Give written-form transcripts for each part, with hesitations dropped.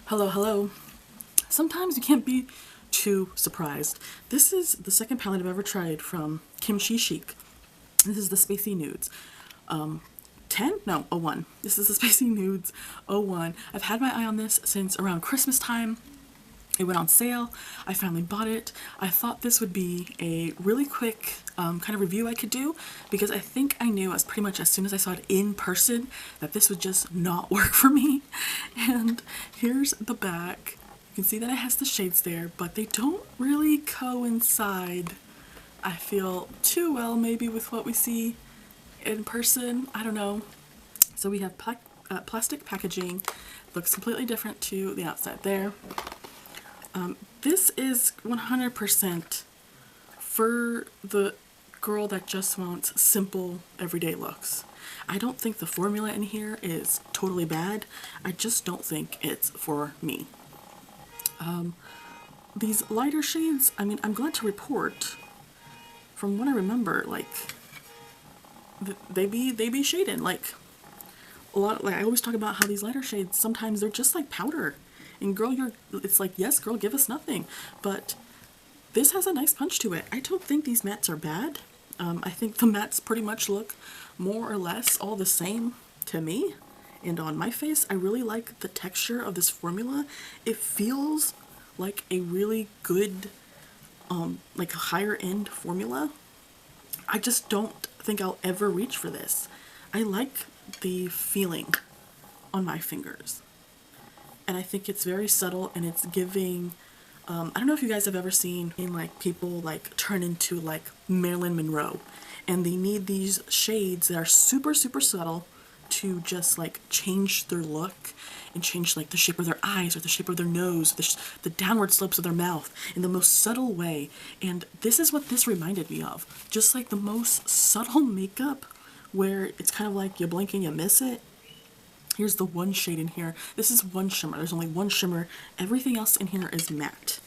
Hello, hello. Sometimes you can't be too surprised. This is the second palette I've ever tried from Kimchichic. This is the SPACEY Nudes. 10? No, 01. This is the SPACEY Nudes 01. I've had my eye on this since around Christmas time. It went on sale. I finally bought it. I thought this would be a really quick kind of review I could do because I think I knew pretty much as soon as I saw it in person that this would just not work for me. And here's the back. You can see that it has the shades there, but they don't really coincide, I feel, too well maybe with what we see in person. I don't know. So we have plastic packaging. Looks completely different to the outside there. This is 100% for the girl that just wants simple everyday looks. I don't think the formula in here is totally bad. I just don't think it's for me. These lighter shades, I mean, I'm glad to report, from what I remember, like, they be shaded. Like, a lot, like I always talk about how these lighter shades, sometimes they're just like powder. And girl, it's like, yes, girl, give us nothing. But this has a nice punch to it. I don't think these mattes are bad. I think the mattes pretty much look more or less all the same to me. And on my face, I really like the texture of this formula. It feels like a really good, like a higher end formula. I just don't think I'll ever reach for this. I like the feeling on my fingers. And I think it's very subtle, and it's giving, I don't know if you guys have ever seen in like people like turn into like Marilyn Monroe, and they need these shades that are super subtle to just like change their look and change like the shape of their eyes or the shape of their nose, the downward slopes of their mouth in the most subtle way. And this is what this reminded me of. Just like the most subtle makeup where it's kind of like you blink and you miss it. Here's the one shade in here. This is one shimmer. There's only one shimmer. Everything else in here is matte.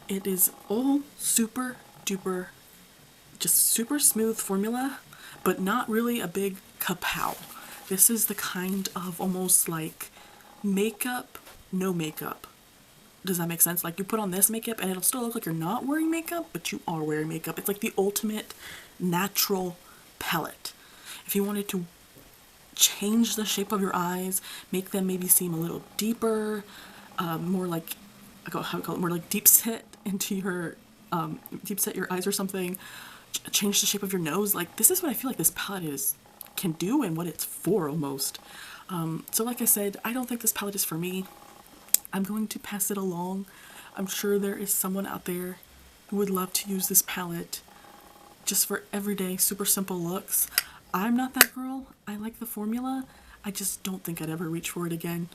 It is all super duper, just super smooth formula, but not really a big kapow. This is the kind of almost like makeup, no makeup. Does that make sense? Like you put on this makeup and it'll still look like you're not wearing makeup, but you are wearing makeup. It's like the ultimate natural palette. If you wanted to change the shape of your eyes, make them maybe seem a little deeper, more like, how I call it, more like deep set into your, deep set your eyes or something, change the shape of your nose. Like this is what I feel like this palette can do and what it's for almost. So like I said, I don't think this palette is for me. I'm going to pass it along. I'm sure there is someone out there who would love to use this palette just for everyday super simple looks. I'm not that girl. I like the formula. I just don't think I'd ever reach for it again.